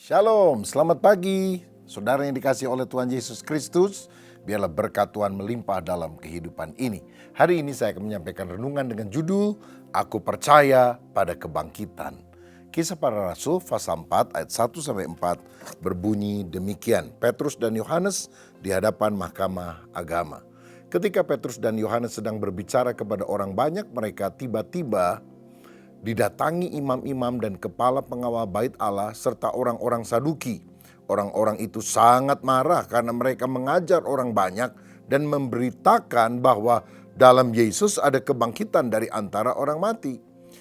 Shalom, selamat pagi. Saudara yang dikasihi oleh Tuhan Yesus Kristus, biarlah berkat Tuhan melimpah dalam kehidupan ini. Hari ini saya akan menyampaikan renungan dengan judul, Aku Percaya Pada Kebangkitan. Kisah Para Rasul pasal 4 ayat 1-4 berbunyi demikian. Petrus dan Yohanes di hadapan mahkamah agama. Ketika Petrus dan Yohanes sedang berbicara kepada orang banyak, mereka tiba-tiba didatangi imam-imam dan kepala pengawal bait Allah serta orang-orang Saduki. Orang-orang itu sangat marah karena mereka mengajar orang banyak dan memberitakan bahwa dalam Yesus ada kebangkitan dari antara orang mati.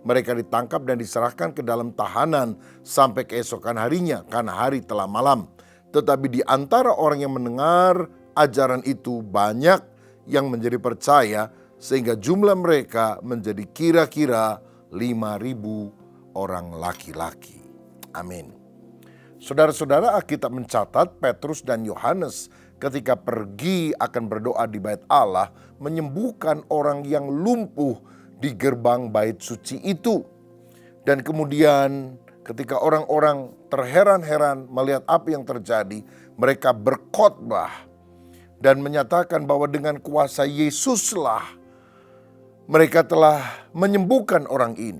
Mereka ditangkap dan diserahkan ke dalam tahanan sampai keesokan harinya karena hari telah malam. Tetapi di antara orang yang mendengar ajaran itu banyak yang menjadi percaya sehingga jumlah mereka menjadi kira-kira 5.000 orang laki-laki. Amin. Saudara-saudara, Alkitab mencatat Petrus dan Yohanes ketika pergi akan berdoa di bait Allah menyembuhkan orang yang lumpuh di gerbang bait suci itu. Dan kemudian ketika orang-orang terheran-heran melihat apa yang terjadi, mereka berkhotbah dan menyatakan bahwa dengan kuasa Yesuslah mereka telah menyembuhkan orang ini.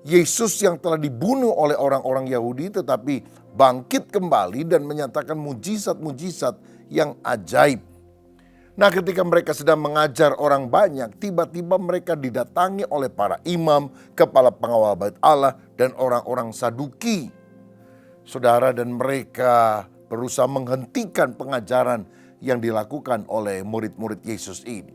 Yesus yang telah dibunuh oleh orang-orang Yahudi tetapi bangkit kembali dan menyatakan mujizat-mujizat yang ajaib. Nah, ketika mereka sedang mengajar orang banyak, tiba-tiba mereka didatangi oleh para imam, kepala pengawal bait Allah, dan orang-orang Saduki. Saudara, dan mereka berusaha menghentikan pengajaran yang dilakukan oleh murid-murid Yesus ini.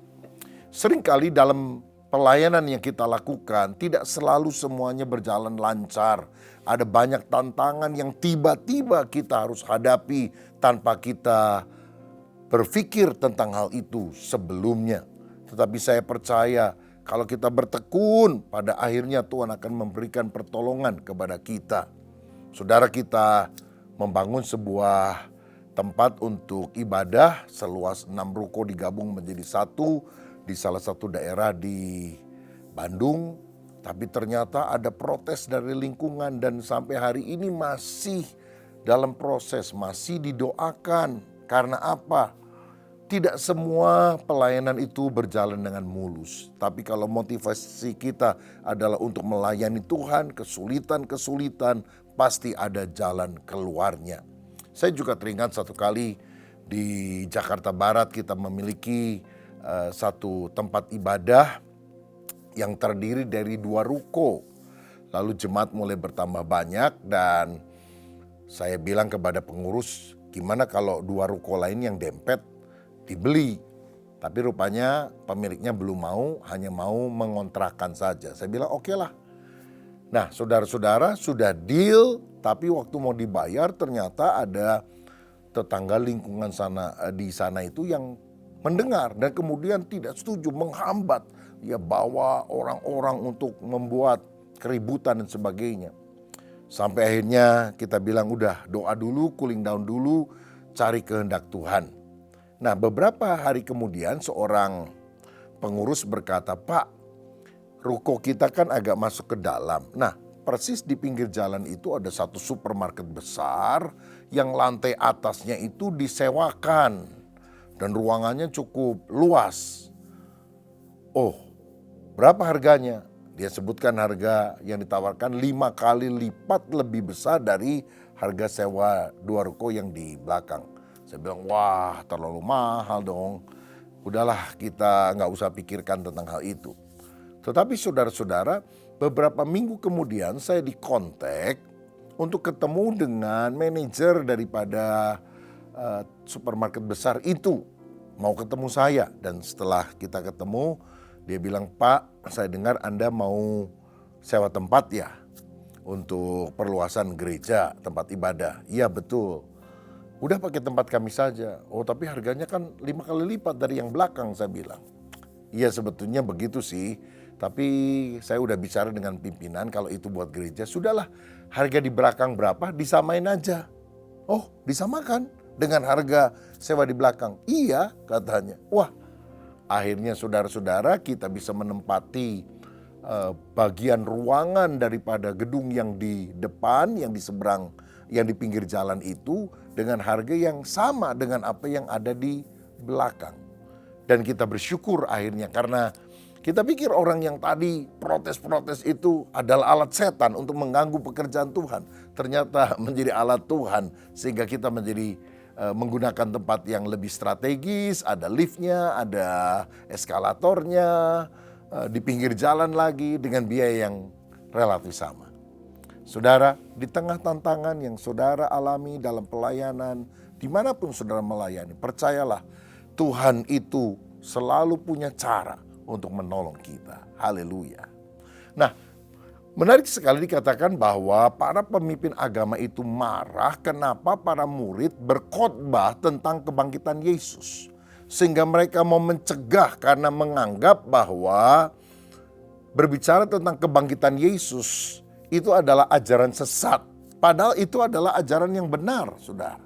Seringkali dalam pelayanan yang kita lakukan tidak selalu semuanya berjalan lancar. Ada banyak tantangan yang tiba-tiba kita harus hadapi tanpa kita berpikir tentang hal itu sebelumnya. Tetapi saya percaya kalau kita bertekun, pada akhirnya Tuhan akan memberikan pertolongan kepada kita. Saudara, kita membangun sebuah tempat untuk ibadah seluas 6 ruko digabung menjadi satu di salah satu daerah di Bandung, tapi ternyata ada protes dari lingkungan dan sampai hari ini masih dalam proses, masih didoakan. Karena apa? Tidak semua pelayanan itu berjalan dengan mulus. Tapi kalau motivasi kita adalah untuk melayani Tuhan, kesulitan-kesulitan pasti ada jalan keluarnya. Saya juga teringat satu kali di Jakarta Barat kita memiliki satu tempat ibadah yang terdiri dari 2 ruko. Lalu jemaat mulai bertambah banyak dan saya bilang kepada pengurus, gimana kalau 2 ruko lain yang dempet dibeli. Tapi rupanya pemiliknya belum mau, hanya mau mengontrakkan saja. Saya bilang oke lah. Nah, saudara-saudara, sudah deal, tapi waktu mau dibayar ternyata ada tetangga lingkungan di sana itu yang mendengar dan kemudian tidak setuju, menghambat, ya bawa orang-orang untuk membuat keributan dan sebagainya. Sampai akhirnya kita bilang udah doa dulu, cooling down dulu, cari kehendak Tuhan. Nah, beberapa hari kemudian seorang pengurus berkata, "Pak, ruko kita kan agak masuk ke dalam." Nah, persis di pinggir jalan itu ada satu supermarket besar yang lantai atasnya itu disewakan. Dan ruangannya cukup luas. Oh, berapa harganya? Dia sebutkan harga yang ditawarkan 5 kali lipat lebih besar dari harga sewa 2 ruko yang di belakang. Saya bilang, wah terlalu mahal dong. Udahlah, kita nggak usah pikirkan tentang hal itu. Tetapi saudara-saudara, beberapa minggu kemudian saya dikontak untuk ketemu dengan manajer daripada supermarket besar itu. Mau ketemu saya, dan setelah kita ketemu dia bilang, "Pak, saya dengar Anda mau sewa tempat ya untuk perluasan gereja, tempat ibadah." "Iya betul." "Udah pakai tempat kami saja." "Oh, tapi harganya kan 5 kali lipat dari yang belakang," saya bilang. "Iya sebetulnya begitu sih, tapi saya udah bicara dengan pimpinan kalau itu buat gereja. Sudahlah, harga di belakang berapa disamain aja." "Oh, disamakan dengan harga sewa di belakang?" "Iya," katanya. Wah, akhirnya saudara-saudara kita bisa menempati bagian ruangan daripada gedung yang di depan, yang di seberang yang di pinggir jalan itu dengan harga yang sama dengan apa yang ada di belakang. Dan kita bersyukur akhirnya karena kita pikir orang yang tadi protes-protes itu adalah alat setan untuk mengganggu pekerjaan Tuhan. Ternyata menjadi alat Tuhan sehingga kita menjadi menggunakan tempat yang lebih strategis, ada liftnya, ada eskalatornya, di pinggir jalan lagi dengan biaya yang relatif sama. Saudara, di tengah tantangan yang saudara alami dalam pelayanan, dimanapun saudara melayani, percayalah Tuhan itu selalu punya cara untuk menolong kita. Haleluya. Nah, menarik sekali dikatakan bahwa para pemimpin agama itu marah kenapa para murid berkhotbah tentang kebangkitan Yesus. Sehingga mereka mau mencegah karena menganggap bahwa berbicara tentang kebangkitan Yesus itu adalah ajaran sesat. Padahal itu adalah ajaran yang benar, saudara.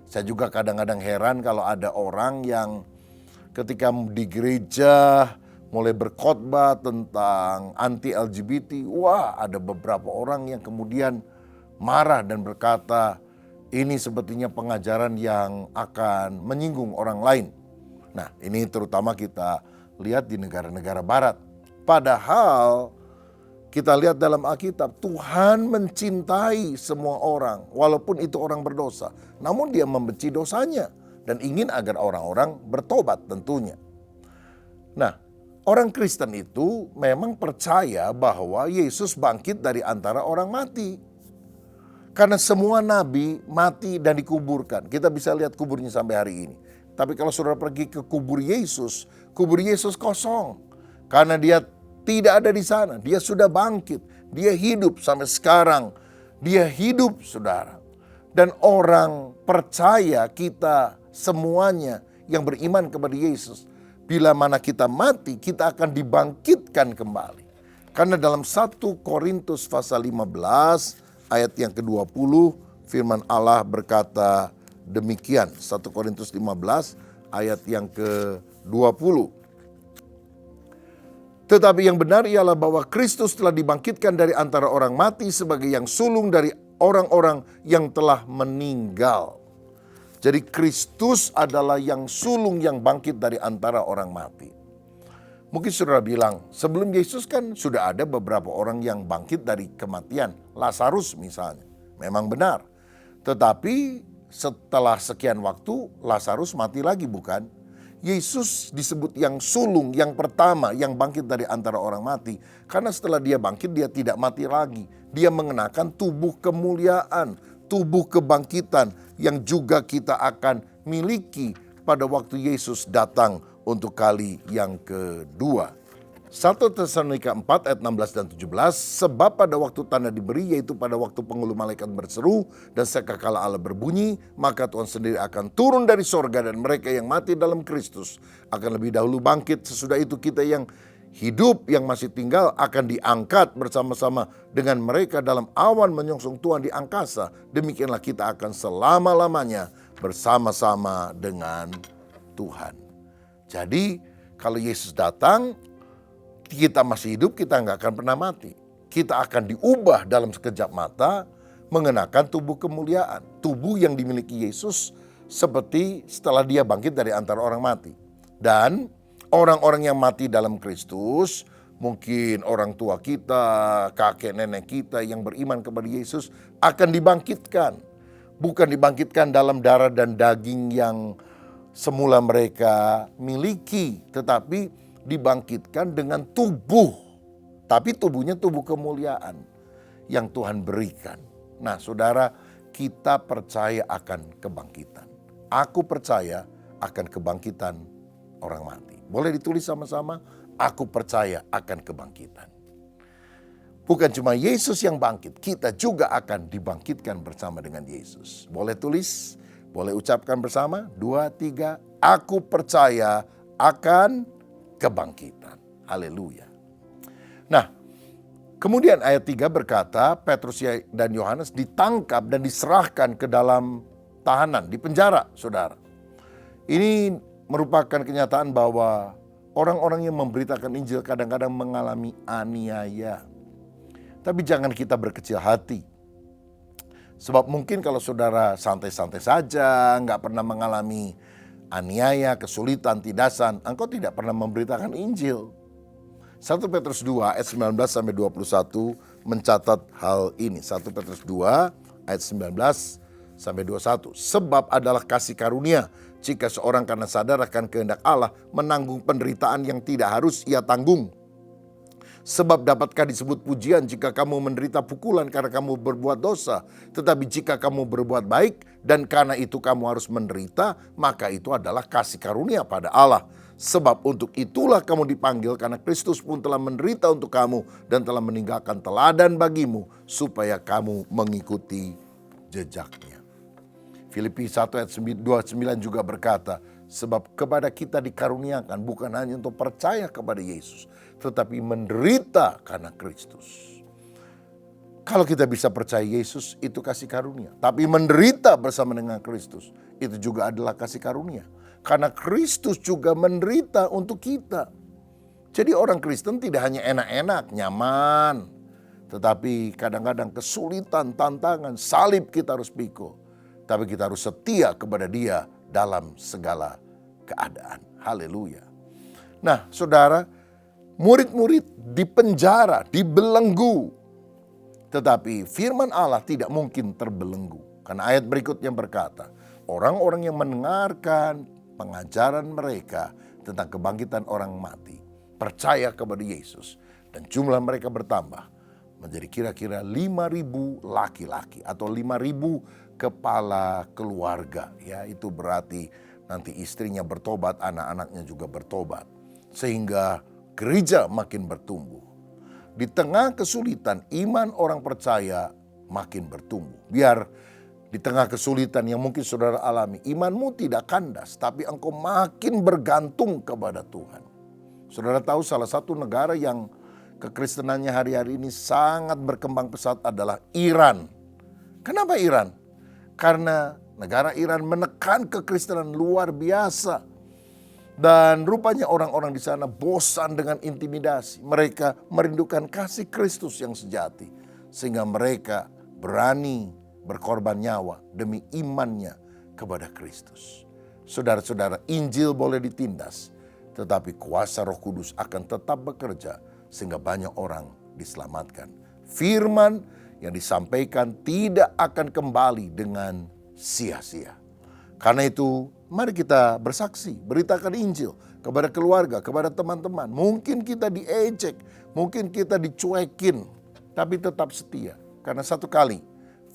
Saya juga kadang-kadang heran kalau ada orang yang ketika di gereja mulai berkhotbah tentang anti-LGBT, wah ada beberapa orang yang kemudian marah dan berkata, ini sepertinya pengajaran yang akan menyinggung orang lain. Nah, ini terutama kita lihat di negara-negara barat. Padahal kita lihat dalam Alkitab, Tuhan mencintai semua orang, walaupun itu orang berdosa. Namun dia membenci dosanya dan ingin agar orang-orang bertobat tentunya. Nah, orang Kristen itu memang percaya bahwa Yesus bangkit dari antara orang mati. Karena semua nabi mati dan dikuburkan. Kita bisa lihat kuburnya sampai hari ini. Tapi kalau saudara pergi ke kubur Yesus kosong. Karena dia tidak ada di sana. Dia sudah bangkit. Dia hidup sampai sekarang. Dia hidup, saudara. Dan orang percaya kita semuanya yang beriman kepada Yesus, bila mana kita mati, kita akan dibangkitkan kembali. Karena dalam 1 Korintus pasal 15 ayat yang ke-20, firman Allah berkata demikian. 1 Korintus 15 ayat yang ke-20. Tetapi yang benar ialah bahwa Kristus telah dibangkitkan dari antara orang mati sebagai yang sulung dari orang-orang yang telah meninggal. Jadi Kristus adalah yang sulung yang bangkit dari antara orang mati. Mungkin saudara bilang, sebelum Yesus kan sudah ada beberapa orang yang bangkit dari kematian. Lazarus misalnya, memang benar. Tetapi setelah sekian waktu, Lazarus mati lagi bukan? Yesus disebut yang sulung, yang pertama, yang bangkit dari antara orang mati. Karena setelah dia bangkit, dia tidak mati lagi. Dia mengenakan tubuh kemuliaan, tubuh kebangkitan yang juga kita akan miliki pada waktu Yesus datang untuk kali yang kedua. 1 Tesalonika 4 ayat 16 dan 17, sebab pada waktu tanda diberi, yaitu pada waktu penghulu malaikat berseru dan sangkakala Allah berbunyi, maka Tuhan sendiri akan turun dari sorga dan mereka yang mati dalam Kristus akan lebih dahulu bangkit. Sesudah itu kita yang hidup yang masih tinggal akan diangkat bersama-sama dengan mereka dalam awan menyongsong Tuhan di angkasa. Demikianlah kita akan selama-lamanya bersama-sama dengan Tuhan. Jadi kalau Yesus datang, kita masih hidup, kita nggak akan pernah mati. Kita akan diubah dalam sekejap mata mengenakan tubuh kemuliaan. Tubuh yang dimiliki Yesus seperti setelah dia bangkit dari antara orang mati. Dan orang-orang yang mati dalam Kristus, mungkin orang tua kita, kakek nenek kita yang beriman kepada Yesus akan dibangkitkan. Bukan dibangkitkan dalam darah dan daging yang semula mereka miliki, tetapi dibangkitkan dengan tubuh. Tapi tubuhnya tubuh kemuliaan yang Tuhan berikan. Nah saudara, kita percaya akan kebangkitan. Aku percaya akan kebangkitan orang mati. Boleh ditulis sama-sama? Aku percaya akan kebangkitan. Bukan cuma Yesus yang bangkit, kita juga akan dibangkitkan bersama dengan Yesus. Boleh tulis, boleh ucapkan bersama. 2, 3, aku percaya akan kebangkitan. Haleluya. Nah, kemudian ayat 3 berkata, Petrus dan Yohanes ditangkap dan diserahkan ke dalam tahanan, di penjara, saudara. Ini merupakan kenyataan bahwa orang-orang yang memberitakan Injil kadang-kadang mengalami aniaya. Tapi jangan kita berkecil hati. Sebab mungkin kalau saudara santai-santai saja, nggak pernah mengalami aniaya, kesulitan, tindasan, engkau tidak pernah memberitakan Injil. 1 Petrus 2 ayat 19 sampai 21 mencatat hal ini. 1 Petrus 2 ayat 19 sampai 21. Sebab adalah kasih karunia jika seorang karena sadar akan kehendak Allah menanggung penderitaan yang tidak harus ia tanggung. Sebab dapatkah disebut pujian jika kamu menderita pukulan karena kamu berbuat dosa. Tetapi jika kamu berbuat baik dan karena itu kamu harus menderita, maka itu adalah kasih karunia pada Allah. Sebab untuk itulah kamu dipanggil, karena Kristus pun telah menderita untuk kamu dan telah meninggalkan teladan bagimu supaya kamu mengikuti jejaknya. Filipi 1 ayat 29 juga berkata, sebab kepada kita dikaruniakan bukan hanya untuk percaya kepada Yesus, tetapi menderita karena Kristus. Kalau kita bisa percaya Yesus, itu kasih karunia. Tapi menderita bersama dengan Kristus, itu juga adalah kasih karunia. Karena Kristus juga menderita untuk kita. Jadi orang Kristen tidak hanya enak-enak, nyaman. Tetapi kadang-kadang kesulitan, tantangan, salib kita harus pikul. Tapi kita harus setia kepada Dia dalam segala keadaan. Haleluya. Nah, saudara, murid-murid dipenjara, dibelenggu. Tetapi firman Allah tidak mungkin terbelenggu. Karena ayat berikutnya berkata, orang-orang yang mendengarkan pengajaran mereka tentang kebangkitan orang mati, percaya kepada Yesus, dan jumlah mereka bertambah menjadi kira-kira 5.000 laki-laki atau 5.000 kepala keluarga. Ya, itu berarti nanti istrinya bertobat, anak-anaknya juga bertobat. Sehingga gereja makin bertumbuh. Di tengah kesulitan, iman orang percaya makin bertumbuh. Biar di tengah kesulitan yang mungkin saudara alami, imanmu tidak kandas, tapi engkau makin bergantung kepada Tuhan. Saudara tahu salah satu negara yang kekristenannya hari-hari ini sangat berkembang pesat adalah Iran. Kenapa Iran? Karena negara Iran menekan kekristenan luar biasa. Dan rupanya orang-orang di sana bosan dengan intimidasi. Mereka merindukan kasih Kristus yang sejati. Sehingga mereka berani berkorban nyawa demi imannya kepada Kristus. Saudara-saudara, Injil boleh ditindas, tetapi kuasa Roh Kudus akan tetap bekerja sehingga banyak orang diselamatkan. Firman yang disampaikan tidak akan kembali dengan sia-sia. Karena itu, mari kita bersaksi, beritakan Injil kepada keluarga, kepada teman-teman. Mungkin kita diejek, mungkin kita dicuekin, tapi tetap setia. Karena satu kali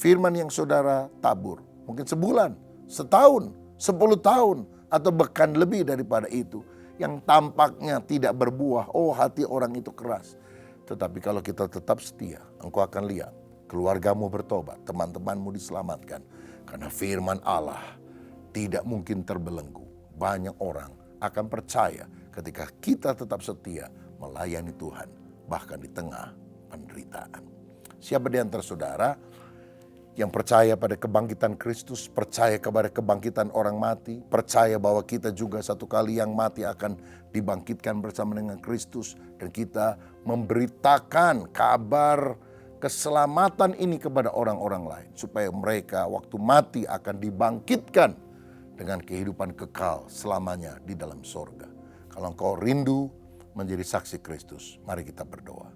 firman yang saudara tabur, mungkin sebulan, setahun, 10 tahun, atau bahkan lebih daripada itu, yang tampaknya tidak berbuah, oh hati orang itu keras. Tetapi kalau kita tetap setia, engkau akan lihat keluargamu bertobat, teman-temanmu diselamatkan. Karena firman Allah tidak mungkin terbelenggu. Banyak orang akan percaya ketika kita tetap setia melayani Tuhan, bahkan di tengah penderitaan. Siapa di antara saudara yang percaya pada kebangkitan Kristus, percaya kepada kebangkitan orang mati, percaya bahwa kita juga satu kali yang mati akan dibangkitkan bersama dengan Kristus, dan kita memberitakan kabar keselamatan ini kepada orang-orang lain, supaya mereka waktu mati akan dibangkitkan dengan kehidupan kekal selamanya di dalam sorga. Kalau engkau rindu menjadi saksi Kristus, mari kita berdoa.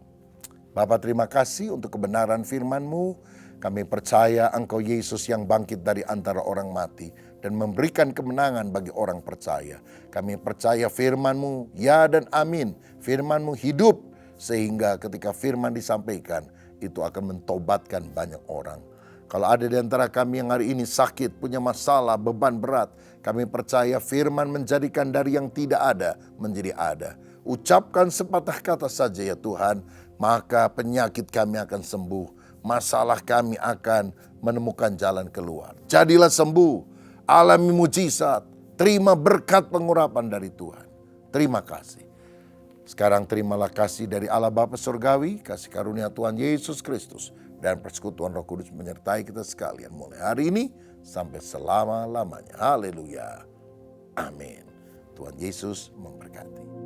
Bapa, terima kasih untuk kebenaran firman-Mu. Kami percaya Engkau Yesus yang bangkit dari antara orang mati dan memberikan kemenangan bagi orang percaya. Kami percaya firman-Mu, ya dan amin. Firman-Mu hidup, sehingga ketika firman disampaikan, itu akan mentobatkan banyak orang. Kalau ada di antara kami yang hari ini sakit, punya masalah, beban berat, kami percaya firman menjadikan dari yang tidak ada menjadi ada. Ucapkan sepatah kata saja ya Tuhan, maka penyakit kami akan sembuh. Masalah kami akan menemukan jalan keluar. Jadilah sembuh, alami mujizat, terima berkat pengurapan dari Tuhan. Terima kasih. Sekarang terimalah kasih dari Allah Bapa Surgawi, kasih karunia Tuhan Yesus Kristus, dan persekutuan Roh Kudus menyertai kita sekalian mulai hari ini sampai selama-lamanya. Haleluya. Amin. Tuhan Yesus memberkati.